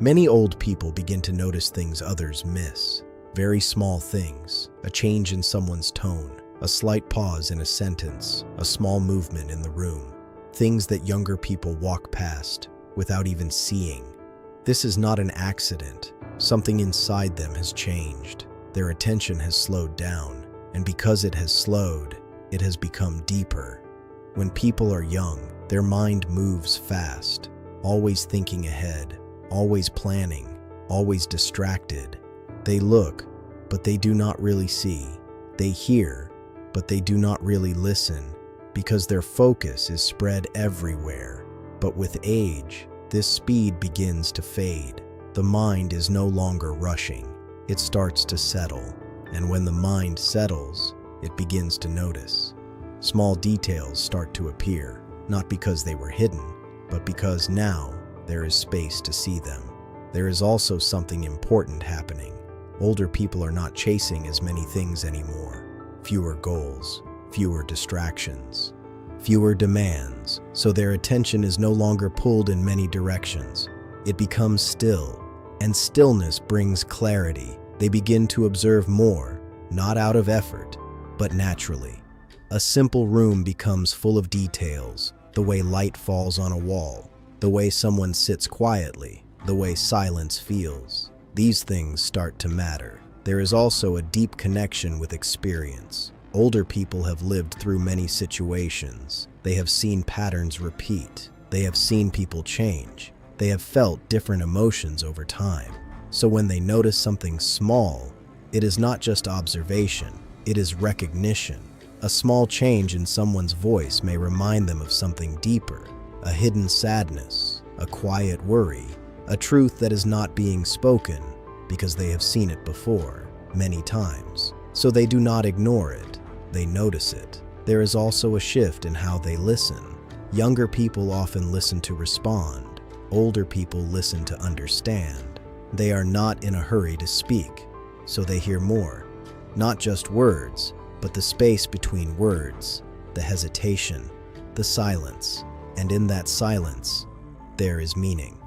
Many old people begin to notice things others miss. Very small things, a change in someone's tone, a slight pause in a sentence, a small movement in the room. Things that younger people walk past without even seeing. This is not an accident. Something inside them has changed. Their attention has slowed down, and because it has slowed, it has become deeper. When people are young, their mind moves fast, always thinking ahead, always planning, always distracted. They look, but they do not really see. They hear, but they do not really listen, because their focus is spread everywhere. But with age, this speed begins to fade. The mind is no longer rushing. It starts to settle, and when the mind settles, it begins to notice. Small details start to appear, not because they were hidden, but because now there is space to see them. There is also something important happening. Older people are not chasing as many things anymore. Fewer goals, fewer distractions, fewer demands, so their attention is no longer pulled in many directions. It becomes still, and stillness brings clarity. They begin to observe more, not out of effort, but naturally. A simple room becomes full of details, the way light falls on a wall, the way someone sits quietly, the way silence feels. These things start to matter. There is also a deep connection with experience. Older people have lived through many situations. They have seen patterns repeat. They have seen people change. They have felt different emotions over time. So when they notice something small, it is not just observation, it is recognition. A small change in someone's voice may remind them of something deeper, a hidden sadness, a quiet worry, a truth that is not being spoken because they have seen it before, many times. So they do not ignore it, they notice it. There is also a shift in how they listen. Younger people often listen to respond. Older people listen to understand. They are not in a hurry to speak, so they hear more. Not just words, but the space between words, the hesitation, the silence. And in that silence, there is meaning.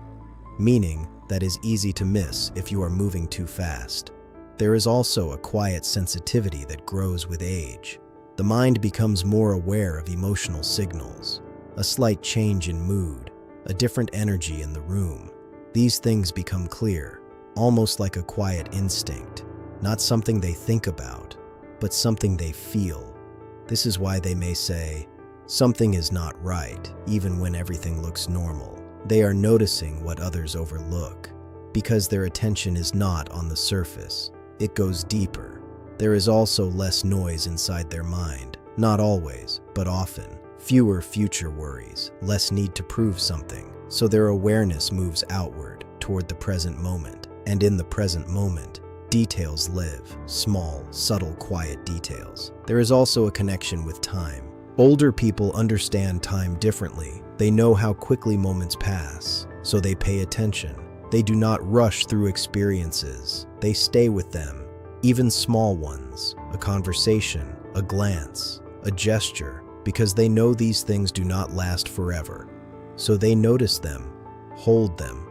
Meaning that is easy to miss if you are moving too fast. There is also a quiet sensitivity that grows with age. The mind becomes more aware of emotional signals, a slight change in mood, a different energy in the room. These things become clear, almost like a quiet instinct, not something they think about, but something they feel. This is why they may say, something is not right, even when everything looks normal. They are noticing what others overlook, because their attention is not on the surface. It goes deeper. There is also less noise inside their mind, not always, but often. Fewer future worries, less need to prove something, so their awareness moves outward toward the present moment. And in the present moment, details live, small, subtle, quiet details. There is also a connection with time. Older people understand time differently. They know how quickly moments pass, so they pay attention. They do not rush through experiences. They stay with them, even small ones, a conversation, a glance, a gesture, because they know these things do not last forever. So they notice them, hold them,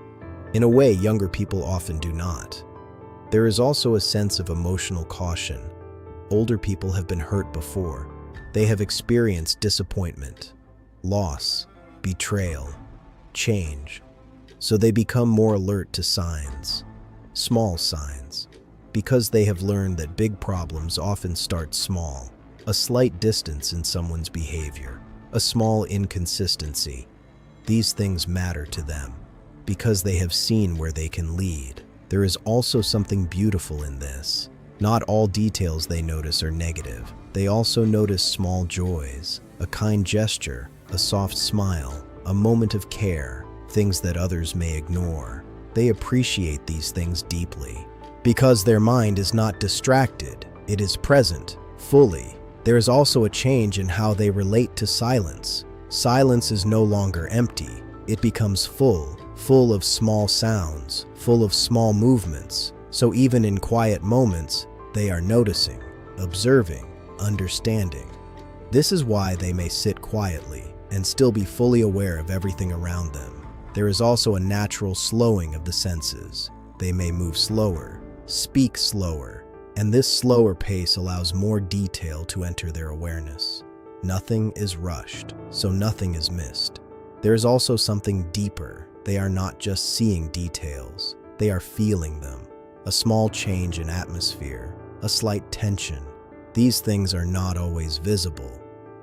in a way younger people often do not. There is also a sense of emotional caution. Older people have been hurt before. They have experienced disappointment, loss, betrayal, change. So they become more alert to signs, small signs, because they have learned that big problems often start small. A slight distance in someone's behavior, a small inconsistency. These things matter to them because they have seen where they can lead. There is also something beautiful in this. Not all details they notice are negative. They also notice small joys, a kind gesture, a soft smile, a moment of care, things that others may ignore. They appreciate these things deeply. Because their mind is not distracted, it is present, fully. There is also a change in how they relate to silence. Silence is no longer empty. It becomes full of small sounds, full of small movements. So even in quiet moments, they are noticing, observing, understanding. This is why they may sit quietly and still be fully aware of everything around them. There is also a natural slowing of the senses. They may move slower, speak slower, and this slower pace allows more detail to enter their awareness. Nothing is rushed, so nothing is missed. There is also something deeper. They are not just seeing details, they are feeling them. A small change in atmosphere, a slight tension. These things are not always visible,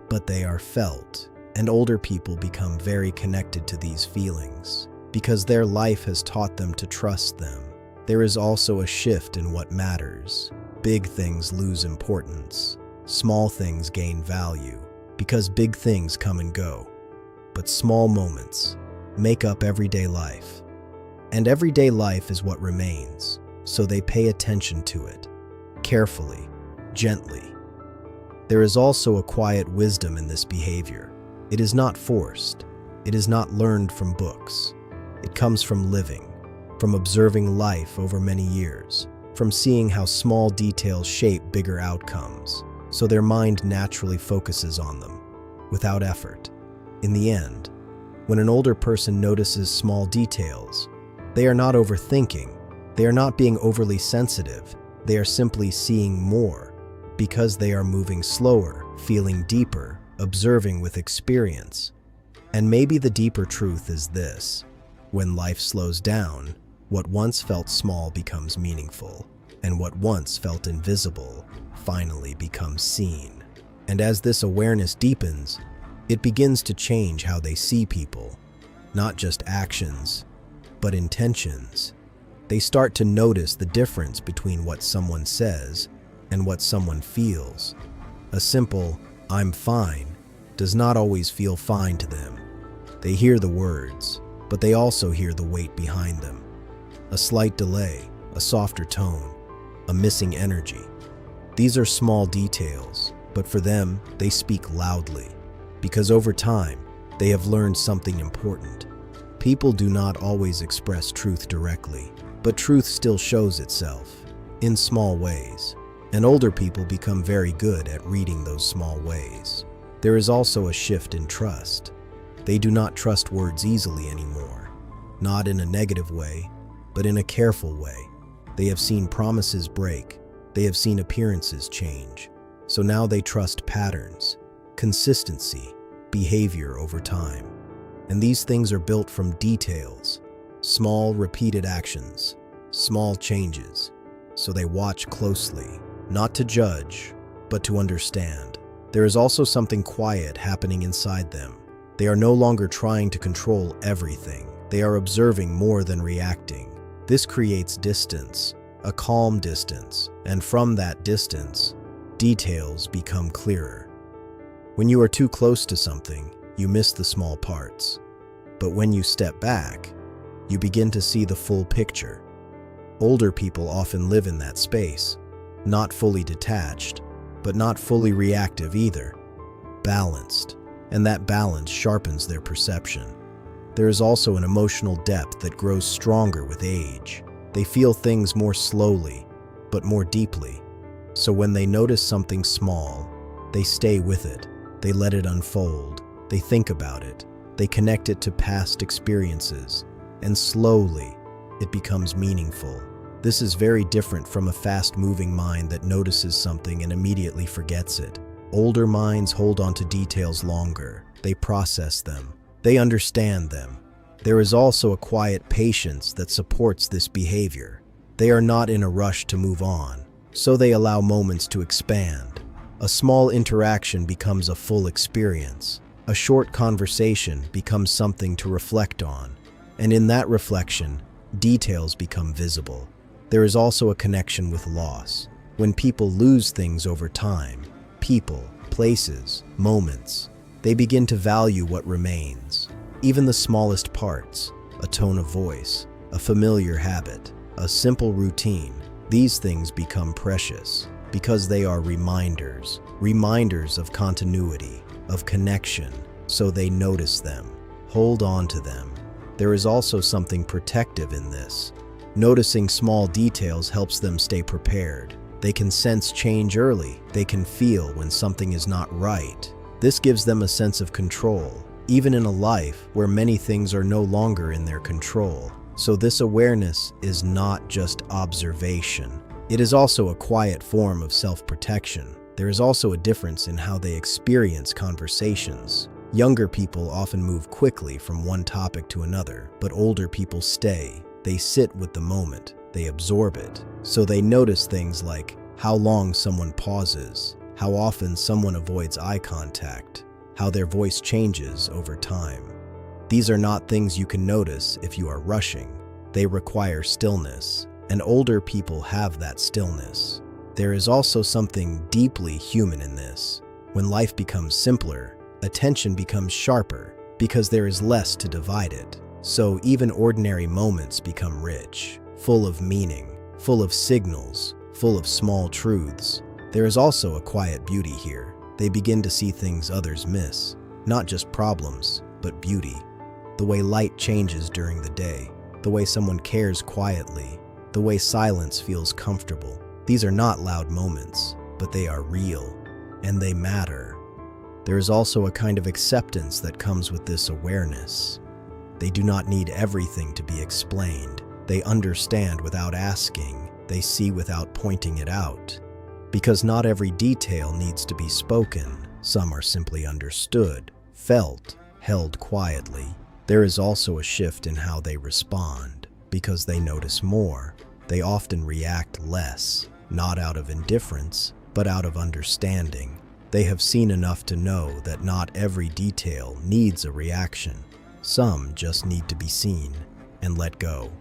but they are felt, and older people become very connected to these feelings because their life has taught them to trust them. There is also a shift in what matters. Big things lose importance. Small things gain value because big things come and go. But small moments make up everyday life. And everyday life is what remains, so they pay attention to it, carefully, gently. There is also a quiet wisdom in this behavior. It is not forced. It is not learned from books. It comes from living, from observing life over many years, from seeing how small details shape bigger outcomes, so their mind naturally focuses on them, without effort. In the end, when an older person notices small details, they are not overthinking, they are not being overly sensitive, they are simply seeing more, because they are moving slower, feeling deeper, observing with experience. And maybe the deeper truth is this: when life slows down, what once felt small becomes meaningful, and what once felt invisible finally becomes seen. And as this awareness deepens, it begins to change how they see people, not just actions, but intentions. They start to notice the difference between what someone says and what someone feels. A simple, "I'm fine," does not always feel fine to them. They hear the words, but they also hear the weight behind them. A slight delay, a softer tone, a missing energy. These are small details, but for them, they speak loudly, because over time, they have learned something important. People do not always express truth directly, but truth still shows itself in small ways, and older people become very good at reading those small ways. There is also a shift in trust. They do not trust words easily anymore, not in a negative way, but in a careful way. They have seen promises break, they have seen appearances change, so now they trust patterns, consistency, behavior over time. And these things are built from details, small repeated actions, small changes. So they watch closely, not to judge, but to understand. There is also something quiet happening inside them. They are no longer trying to control everything. They are observing more than reacting. This creates distance, a calm distance, and from that distance, details become clearer. When you are too close to something, you miss the small parts. But when you step back, you begin to see the full picture. Older people often live in that space, not fully detached, but not fully reactive either, balanced, and that balance sharpens their perception. There is also an emotional depth that grows stronger with age. They feel things more slowly, but more deeply. So when they notice something small, they stay with it. They let it unfold. They think about it. They connect it to past experiences. And slowly, it becomes meaningful. This is very different from a fast-moving mind that notices something and immediately forgets it. Older minds hold on to details longer. They process them. They understand them. There is also a quiet patience that supports this behavior. They are not in a rush to move on, so they allow moments to expand. A small interaction becomes a full experience. A short conversation becomes something to reflect on, and in that reflection, details become visible. There is also a connection with loss. When people lose things over time, people, places, moments, they begin to value what remains. Even the smallest parts, a tone of voice, a familiar habit, a simple routine, these things become precious because they are reminders of continuity, of connection, so they notice them, hold on to them. There is also something protective in this. Noticing small details helps them stay prepared. They can sense change early. They can feel when something is not right. This gives them a sense of control. even in a life where many things are no longer in their control. So this awareness is not just observation. It is also a quiet form of self-protection. There is also a difference in how they experience conversations. Younger people often move quickly from one topic to another, but older people stay. They sit with the moment. They absorb it. So they notice things like how long someone pauses, how often someone avoids eye contact, how their voice changes over time. These are not things you can notice if you are rushing. They require stillness, and older people have that stillness. There is also something deeply human in this. When life becomes simpler, attention becomes sharper because there is less to divide it. So even ordinary moments become rich, full of meaning, full of signals, full of small truths. There is also a quiet beauty here. They begin to see things others miss, not just problems, but beauty. The way light changes during the day, the way someone cares quietly, the way silence feels comfortable. These are not loud moments, but they are real, and they matter. There is also a kind of acceptance that comes with this awareness. They do not need everything to be explained. They understand without asking. They see without pointing it out. Because not every detail needs to be spoken. Some are simply understood, felt, held quietly. There is also a shift in how they respond. Because they notice more, they often react less, not out of indifference, but out of understanding. They have seen enough to know that not every detail needs a reaction. Some just need to be seen and let go.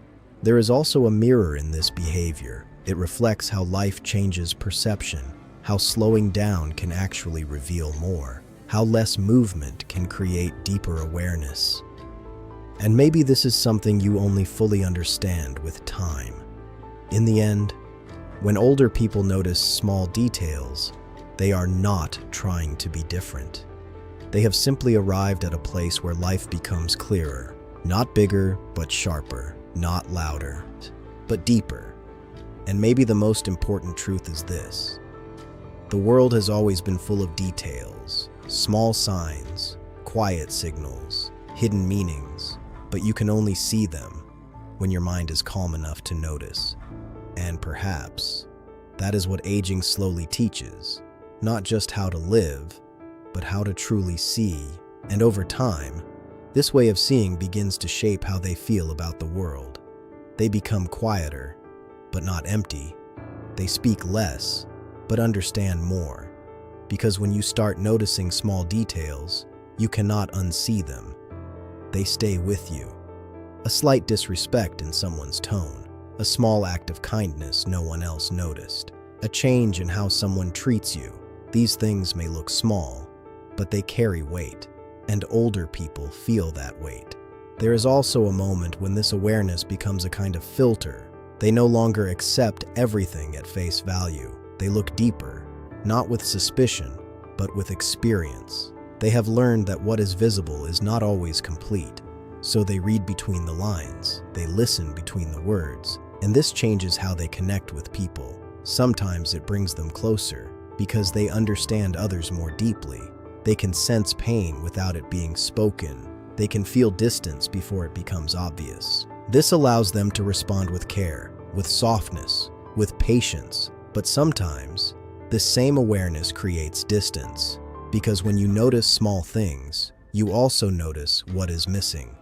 There is also a mirror in this behavior. It reflects how life changes perception, how slowing down can actually reveal more, how less movement can create deeper awareness. And maybe this is something you only fully understand with time. In the end, when older people notice small details, they are not trying to be different. They have simply arrived at a place where life becomes clearer, not bigger, but sharper, not louder, but deeper. And maybe the most important truth is this. The world has always been full of details, small signs, quiet signals, hidden meanings, but you can only see them when your mind is calm enough to notice. And perhaps that is what aging slowly teaches, not just how to live, but how to truly see. And over time, this way of seeing begins to shape how they feel about the world. They become quieter, but not empty. They speak less, but understand more. Because when you start noticing small details, you cannot unsee them. They stay with you. A slight disrespect in someone's tone, a small act of kindness no one else noticed, a change in how someone treats you. These things may look small, but they carry weight, and older people feel that weight. There is also a moment when this awareness becomes a kind of filter. They no longer accept everything at face value. They look deeper, not with suspicion, but with experience. They have learned that what is visible is not always complete, so they read between the lines, they listen between the words, and this changes how they connect with people. Sometimes it brings them closer, because they understand others more deeply. They can sense pain without it being spoken. They can feel distance before it becomes obvious. This allows them to respond with care, with softness, with patience. But sometimes, this same awareness creates distance, because when you notice small things, you also notice what is missing.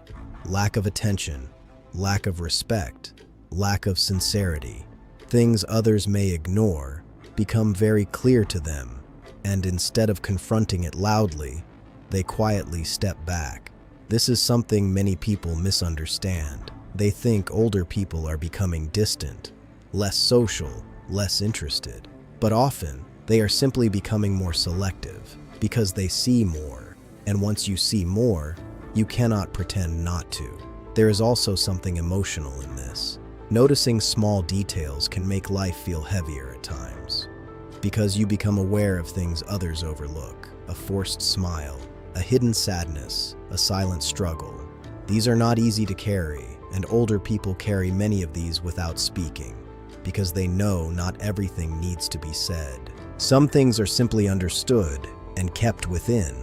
Lack of attention, lack of respect, lack of sincerity. Things others may ignore become very clear to them, and instead of confronting it loudly, they quietly step back. This is something many people misunderstand. They think older people are becoming distant, less social, less interested. But often, they are simply becoming more selective because they see more. And once you see more, you cannot pretend not to. There is also something emotional in this. Noticing small details can make life feel heavier at times, because you become aware of things others overlook, a forced smile, a hidden sadness, a silent struggle. These are not easy to carry, and older people carry many of these without speaking, because they know not everything needs to be said. Some things are simply understood and kept within.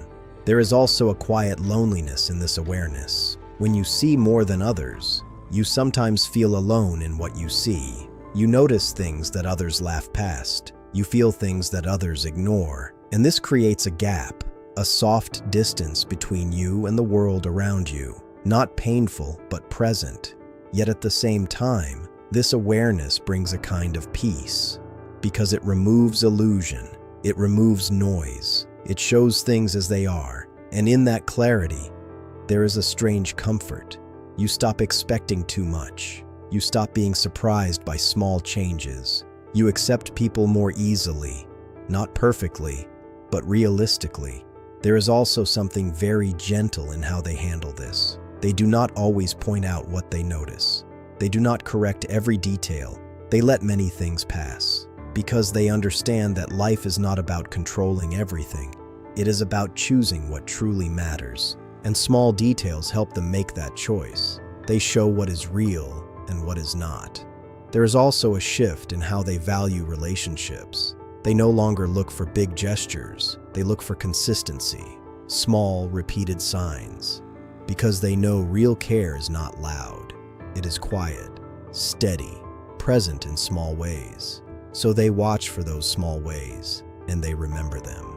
There is also a quiet loneliness in this awareness. When you see more than others, you sometimes feel alone in what you see. You notice things that others laugh past. You feel things that others ignore. And this creates a gap, a soft distance between you and the world around you. Not painful, but present. Yet at the same time, this awareness brings a kind of peace, because it removes illusion, it removes noise, it shows things as they are, and in that clarity, there is a strange comfort. You stop expecting too much. You stop being surprised by small changes. You accept people more easily, not perfectly, but realistically. There is also something very gentle in how they handle this. They do not always point out what they notice. They do not correct every detail. They let many things pass, because they understand that life is not about controlling everything. It is about choosing what truly matters. And small details help them make that choice. They show what is real and what is not. There is also a shift in how they value relationships. They no longer look for big gestures. They look for consistency, small, repeated signs, because they know real care is not loud. It is quiet, steady, present in small ways. So they watch for those small ways, and they remember them.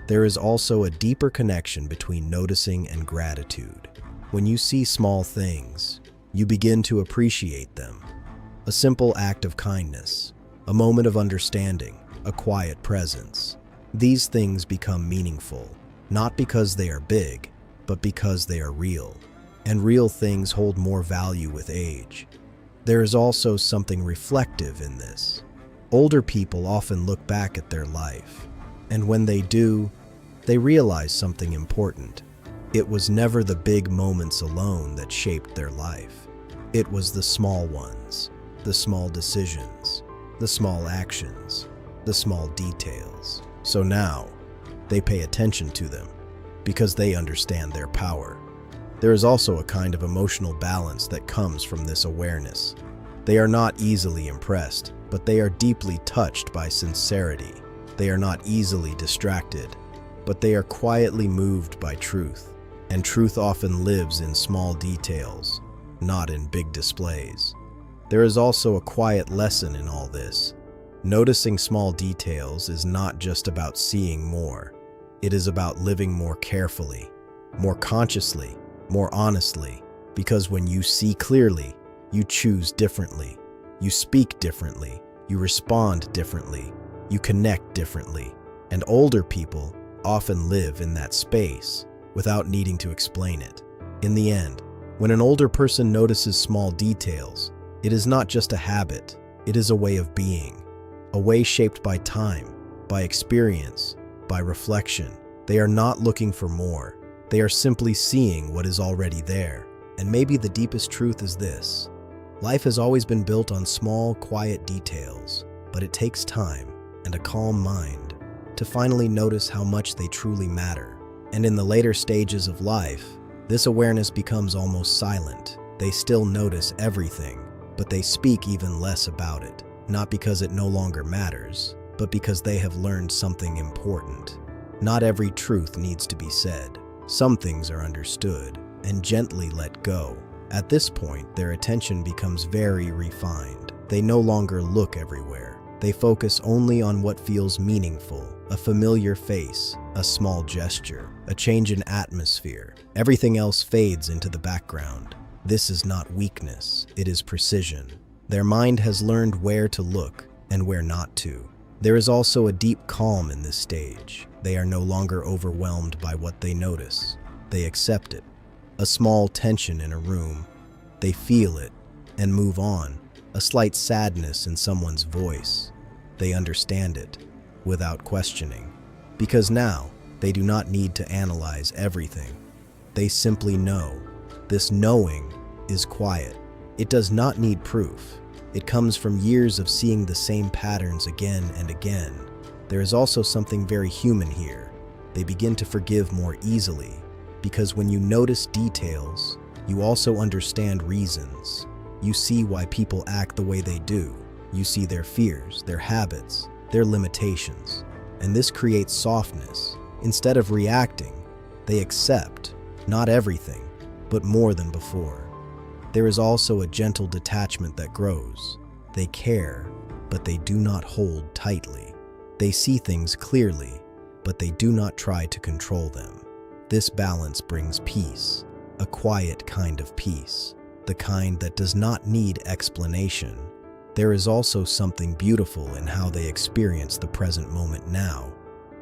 There is also a deeper connection between noticing and gratitude. When you see small things, you begin to appreciate them. A simple act of kindness, a moment of understanding, a quiet presence. These things become meaningful, not because they are big, but because they are real. And real things hold more value with age. There is also something reflective in this. Older people often look back at their life, and when they do, they realize something important. It was never the big moments alone that shaped their life. It was the small ones, the small decisions, the small actions, the small details. So now, they pay attention to them because they understand their power. There is also a kind of emotional balance that comes from this awareness. They are not easily impressed, but they are deeply touched by sincerity. They are not easily distracted, but they are quietly moved by truth. And truth often lives in small details, not in big displays. There is also a quiet lesson in all this. Noticing small details is not just about seeing more. It is about living more carefully, more consciously, more honestly, because when you see clearly, you choose differently, you speak differently, you respond differently, you connect differently. And older people often live in that space without needing to explain it. In the end, when an older person notices small details, it is not just a habit, it is a way of being, a way shaped by time, by experience, by reflection. They are not looking for more. They are simply seeing what is already there. And maybe the deepest truth is this. Life has always been built on small, quiet details, but it takes time and a calm mind to finally notice how much they truly matter. And in the later stages of life, this awareness becomes almost silent. They still notice everything, but they speak even less about it. Not because it no longer matters, but because they have learned something important. Not every truth needs to be said. Some things are understood and gently let go. At this point, their attention becomes very refined. They no longer look everywhere. They focus only on what feels meaningful, a familiar face, a small gesture, a change in atmosphere. Everything else fades into the background. This is not weakness, it is precision. Their mind has learned where to look and where not to. There is also a deep calm in this stage. They are no longer overwhelmed by what they notice. They accept it. A small tension in a room, they feel it and move on. A slight sadness in someone's voice, they understand it without questioning. Because now, they do not need to analyze everything. They simply know. This knowing is quiet. It does not need proof. It comes from years of seeing the same patterns again and again. There is also something very human here. They begin to forgive more easily, because when you notice details, you also understand reasons. You see why people act the way they do. You see their fears, their habits, their limitations. And this creates softness. Instead of reacting, They accept, not everything, but more than before. There is also a gentle detachment that grows. They care, but they do not hold tightly. They see things clearly, but they do not try to control them. This balance brings peace, a quiet kind of peace, the kind that does not need explanation. There is also something beautiful in how they experience the present moment now.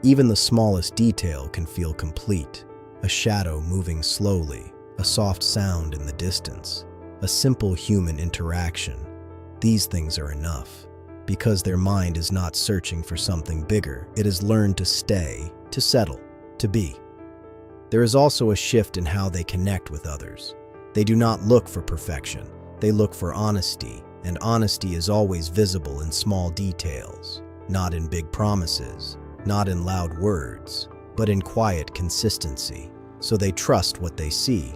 Even the smallest detail can feel complete. A shadow moving slowly, a soft sound in the distance, a simple human interaction. These things are enough. Because their mind is not searching for something bigger, it has learned to stay, to settle, to be. There is also a shift in how they connect with others. They do not look for perfection, they look for honesty, and honesty is always visible in small details, not in big promises, not in loud words, but in quiet consistency. So they trust what they see,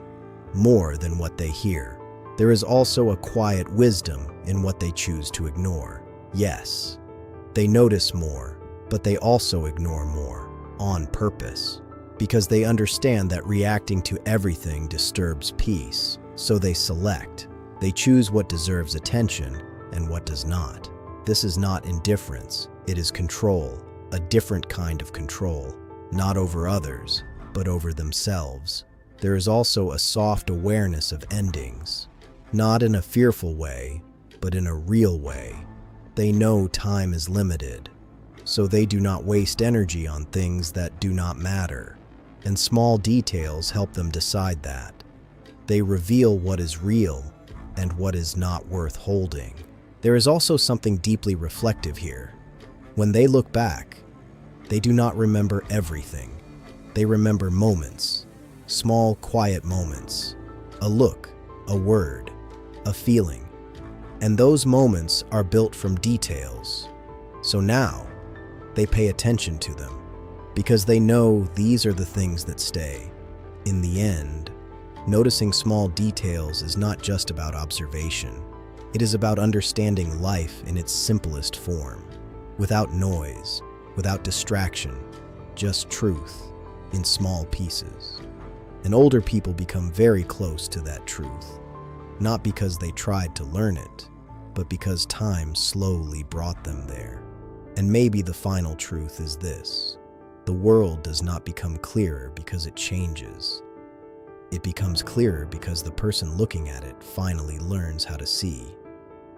more than what they hear. There is also a quiet wisdom in what they choose to ignore. Yes, they notice more, but they also ignore more, on purpose, because they understand that reacting to everything disturbs peace. So they select. They choose what deserves attention and what does not. This is not indifference, it is control, a different kind of control, not over others, but over themselves. There is also a soft awareness of endings, not in a fearful way, but in a real way. They know time is limited, so they do not waste energy on things that do not matter, and small details help them decide that. They reveal what is real and what is not worth holding. There is also something deeply reflective here. When they look back, they do not remember everything. They remember moments, small, quiet moments, a look, a word, a feeling. And those moments are built from details. So now, they pay attention to them, because they know these are the things that stay. In the end, noticing small details is not just about observation. It is about understanding life in its simplest form, without noise, without distraction, just truth in small pieces. And older people become very close to that truth, not because they tried to learn it, but because time slowly brought them there. And maybe the final truth is this: the world does not become clearer because it changes. It becomes clearer because the person looking at it finally learns how to see.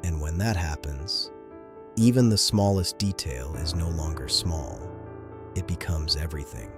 And when that happens, even the smallest detail is no longer small. It becomes everything.